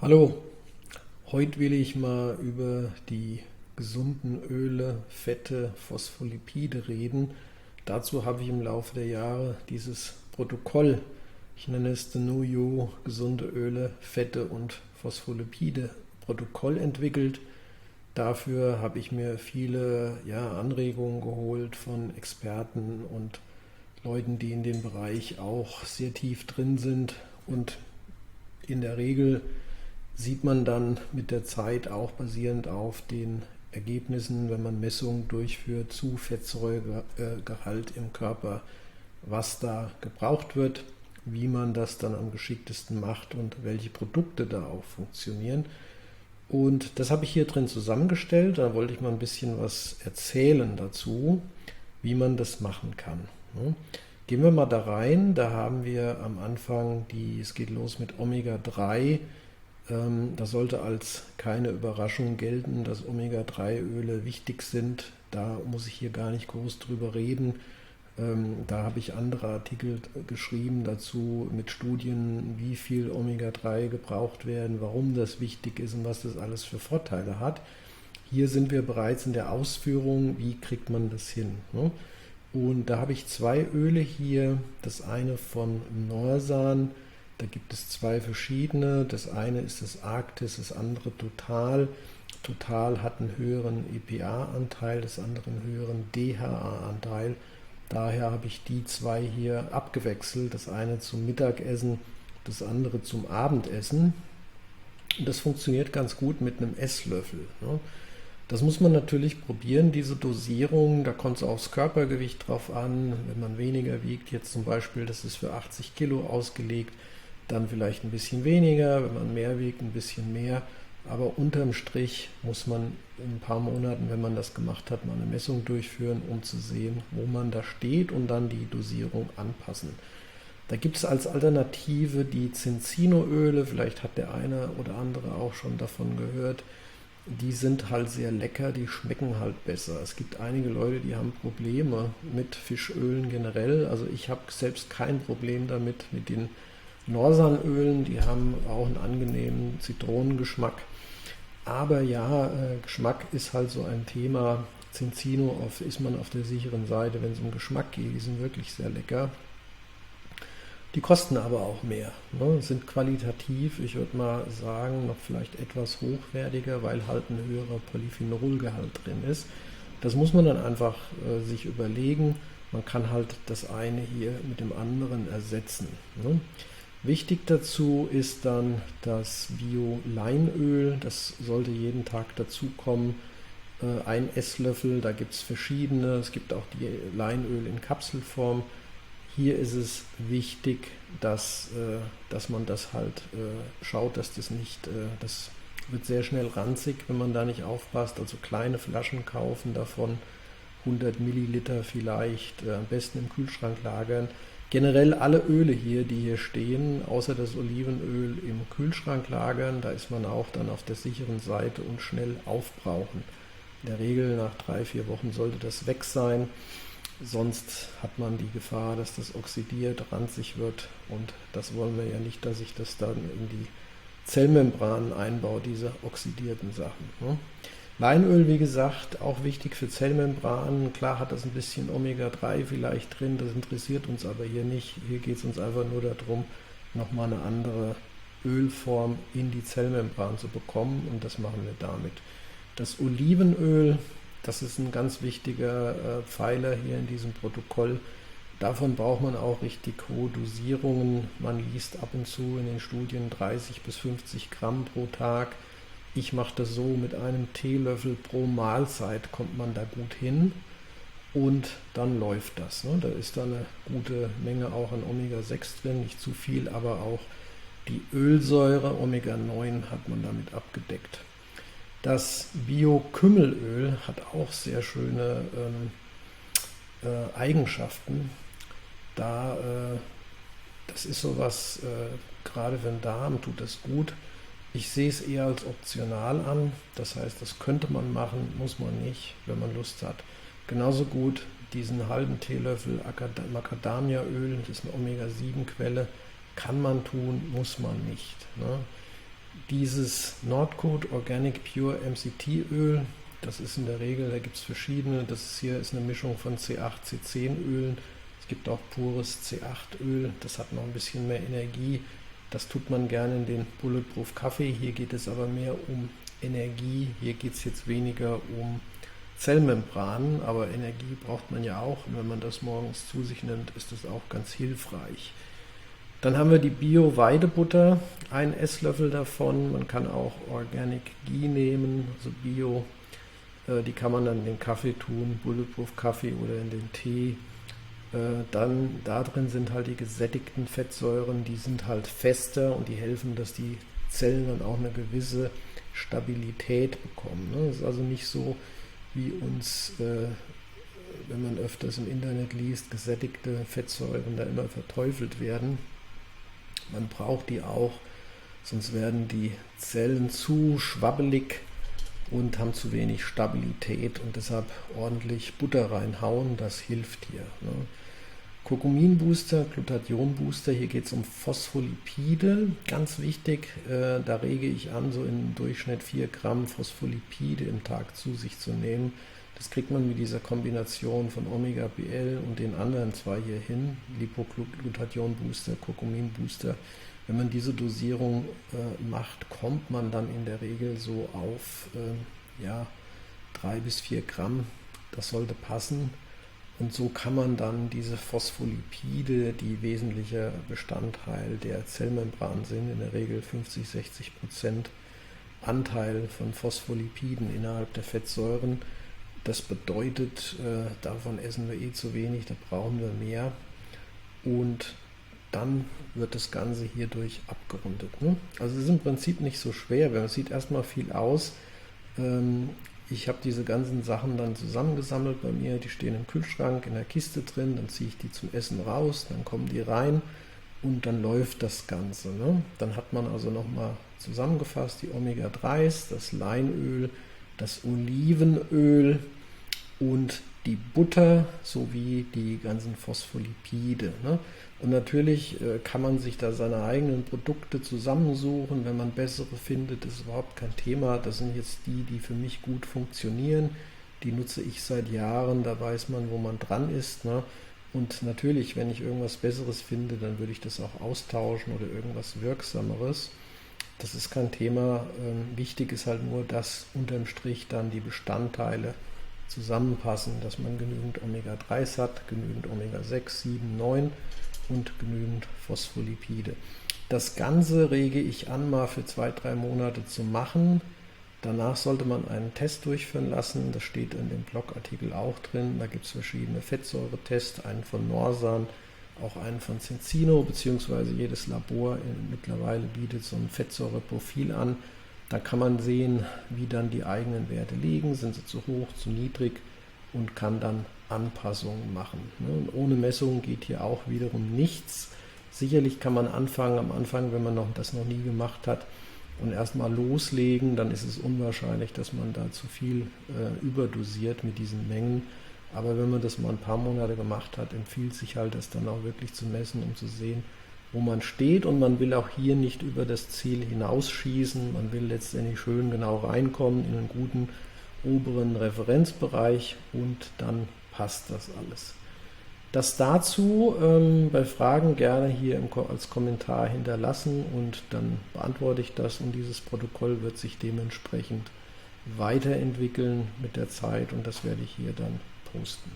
Hallo, heute will ich mal über die gesunden Öle, Fette, Phospholipide reden. Dazu habe ich im Laufe der Jahre dieses Protokoll, ich nenne es The New You, gesunde Öle, Fette und Phospholipide Protokoll entwickelt. Dafür habe ich mir viele Anregungen geholt von Experten und Leuten, die in dem Bereich auch sehr tief drin sind, und in der Regel sieht man dann mit der Zeit auch basierend auf den Ergebnissen, wenn man Messungen durchführt zu Fettsäuregehalt im Körper, was da gebraucht wird, wie man das dann am geschicktesten macht und welche Produkte da auch funktionieren. Und das habe ich hier drin zusammengestellt. Da wollte ich mal ein bisschen was erzählen dazu, wie man das machen kann. Gehen wir mal da rein. Da haben wir am Anfang es geht los mit Omega-3. Das sollte als keine Überraschung gelten, dass Omega-3-Öle wichtig sind. Da muss ich hier gar nicht groß drüber reden. Da habe ich andere Artikel geschrieben dazu mit Studien, wie viel Omega-3 gebraucht werden, warum das wichtig ist und was das alles für Vorteile hat. Hier sind wir bereits in der Ausführung, wie kriegt man das hin. Und da habe ich zwei Öle hier. Das eine von Norsan. Da gibt es zwei verschiedene. Das eine ist das Arktis, das andere Total. Total hat einen höheren EPA-Anteil, das andere einen höheren DHA-Anteil. Daher habe ich die zwei hier abgewechselt. Das eine zum Mittagessen, das andere zum Abendessen. Und das funktioniert ganz gut mit einem Esslöffel. Das muss man natürlich probieren, diese Dosierung. Da kommt es aufs Körpergewicht drauf an. Wenn man weniger wiegt, jetzt zum Beispiel, das ist für 80 Kilo ausgelegt, dann vielleicht ein bisschen weniger, wenn man mehr wiegt, ein bisschen mehr. Aber unterm Strich muss man in ein paar Monaten, wenn man das gemacht hat, mal eine Messung durchführen, um zu sehen, wo man da steht, und dann die Dosierung anpassen. Da gibt es als Alternative die Zincino-Öle, vielleicht hat der eine oder andere auch schon davon gehört. Die sind halt sehr lecker, die schmecken halt besser. Es gibt einige Leute, die haben Probleme mit Fischölen generell. Also ich habe selbst kein Problem damit, mit den Norsanölen. Die haben auch einen angenehmen Zitronengeschmack. Aber ja, Geschmack ist halt so ein Thema. Cincino ist man auf der sicheren Seite, wenn es um Geschmack geht. Die sind wirklich sehr lecker. Die kosten aber auch mehr, sind qualitativ, ich würde mal sagen, noch vielleicht etwas hochwertiger, weil halt ein höherer Polyphenolgehalt drin ist. Das muss man dann einfach sich überlegen. Man kann halt das eine hier mit dem anderen ersetzen. Wichtig dazu ist dann das Bio-Leinöl. Das sollte jeden Tag dazukommen. Ein Esslöffel, da gibt es verschiedene. Es gibt auch die Leinöl in Kapselform. Hier ist es wichtig, dass man das halt schaut, dass das nicht, das wird sehr schnell ranzig, wenn man da nicht aufpasst. Also kleine Flaschen kaufen davon, 100 Milliliter vielleicht, am besten im Kühlschrank lagern. Generell alle Öle hier, die hier stehen, außer das Olivenöl, im Kühlschrank lagern. Da ist man auch dann auf der sicheren Seite und schnell aufbrauchen. In der Regel nach 3-4 Wochen sollte das weg sein. Sonst hat man die Gefahr, dass das oxidiert, ranzig wird, und das wollen wir ja nicht, dass sich das dann in die Zellmembranen einbaut, diese oxidierten Sachen. Leinöl, wie gesagt, auch wichtig für Zellmembranen. Klar hat das ein bisschen Omega-3 vielleicht drin, das interessiert uns aber hier nicht. Hier geht es uns einfach nur darum, nochmal eine andere Ölform in die Zellmembran zu bekommen, und das machen wir damit. Das Olivenöl, das ist ein ganz wichtiger Pfeiler hier in diesem Protokoll. Davon braucht man auch richtig hohe Dosierungen. Man liest ab und zu in den Studien 30 bis 50 Gramm pro Tag. Ich mache das so, mit einem Teelöffel pro Mahlzeit kommt man da gut hin, und dann läuft das. Da ist da eine gute Menge auch an Omega-6 drin, nicht zu viel, aber auch die Ölsäure, Omega-9, hat man damit abgedeckt. Das Bio-Kümmelöl hat auch sehr schöne Eigenschaften. Das ist sowas, gerade für den Darm tut das gut. Ich sehe es eher als optional an. Das heißt, das könnte man machen, muss man nicht, wenn man Lust hat. Genauso gut diesen halben Teelöffel Macadamiaöl, das ist eine Omega-7-Quelle, kann man tun, muss man nicht. Dieses Nordcode Organic Pure MCT Öl, das ist in der Regel, da gibt es verschiedene, das hier ist eine Mischung von C8, C10 Ölen. Es gibt auch pures C8 Öl, das hat noch ein bisschen mehr Energie. Das tut man gerne in den Bulletproof Kaffee. Hier geht es aber mehr um Energie. Hier geht es jetzt weniger um Zellmembranen, aber Energie braucht man ja auch. Und wenn man das morgens zu sich nimmt, ist das auch ganz hilfreich. Dann haben wir die Bio-Weidebutter, ein Esslöffel davon. Man kann auch Organic Ghee nehmen, also Bio. Die kann man dann in den Kaffee tun, Bulletproof Kaffee oder in den Tee. Dann da drin sind halt die gesättigten Fettsäuren, die sind halt fester und die helfen, dass die Zellen dann auch eine gewisse Stabilität bekommen. Es ist also nicht so, wie uns, wenn man öfters im Internet liest, gesättigte Fettsäuren da immer verteufelt werden. Man braucht die auch, sonst werden die Zellen zu schwabbelig und haben zu wenig Stabilität und deshalb ordentlich Butter reinhauen, das hilft hier. Kurkuminbooster, Glutathionbooster, hier geht es um Phospholipide, ganz wichtig, da rege ich an, so im Durchschnitt 4 Gramm Phospholipide im Tag zu sich zu nehmen. Das kriegt man mit dieser Kombination von Omega-BL und den anderen zwei hier hin, Lipoglutathion-Booster, Kurkumin-Booster. Wenn man diese Dosierung macht, kommt man dann in der Regel so auf 3 bis 4 Gramm. Das sollte passen. Und so kann man dann diese Phospholipide, die wesentlicher Bestandteil der Zellmembran sind, in der Regel 50-60% Anteil von Phospholipiden innerhalb der Fettsäuren. Das bedeutet, davon essen wir zu wenig, da brauchen wir mehr. Und dann wird das Ganze hierdurch abgerundet. Also es ist im Prinzip nicht so schwer, weil es sieht erstmal viel aus. Ich habe diese ganzen Sachen dann zusammengesammelt bei mir, die stehen im Kühlschrank in der Kiste drin, dann ziehe ich die zum Essen raus, dann kommen die rein und dann läuft das Ganze. Dann hat man also nochmal zusammengefasst die Omega-3s, das Leinöl, das Olivenöl und die Butter sowie die ganzen Phospholipide. Und natürlich kann man sich da seine eigenen Produkte zusammensuchen, wenn man bessere findet, das ist überhaupt kein Thema. Das sind jetzt die für mich gut funktionieren. Die nutze ich seit Jahren, da weiß man, wo man dran ist. Und natürlich, wenn ich irgendwas Besseres finde, dann würde ich das auch austauschen oder irgendwas Wirksameres. Das ist kein Thema. Wichtig ist halt nur, dass unterm Strich dann die Bestandteile zusammenpassen, dass man genügend Omega-3s hat, genügend Omega-6, 7, 9 und genügend Phospholipide. Das Ganze rege ich an, mal für 2-3 Monate zu machen. Danach sollte man einen Test durchführen lassen, das steht in dem Blogartikel auch drin. Da gibt es verschiedene Fettsäuretests, einen von Norsan, auch einen von Cincino, beziehungsweise jedes Labor mittlerweile bietet so ein Fettsäureprofil an. Da kann man sehen, wie dann die eigenen Werte liegen, sind sie zu hoch, zu niedrig und kann dann Anpassungen machen. Und ohne Messung geht hier auch wiederum nichts. Sicherlich kann man anfangen, am Anfang, wenn man das noch nie gemacht hat, und erstmal loslegen, dann ist es unwahrscheinlich, dass man da zu viel überdosiert mit diesen Mengen. Aber wenn man das mal ein paar Monate gemacht hat, empfiehlt sich halt, das dann auch wirklich zu messen, um zu sehen, wo man steht, und man will auch hier nicht über das Ziel hinausschießen, man will letztendlich schön genau reinkommen in einen guten oberen Referenzbereich und dann passt das alles. Das dazu, bei Fragen gerne hier als Kommentar hinterlassen und dann beantworte ich das, und dieses Protokoll wird sich dementsprechend weiterentwickeln mit der Zeit und das werde ich hier dann posten.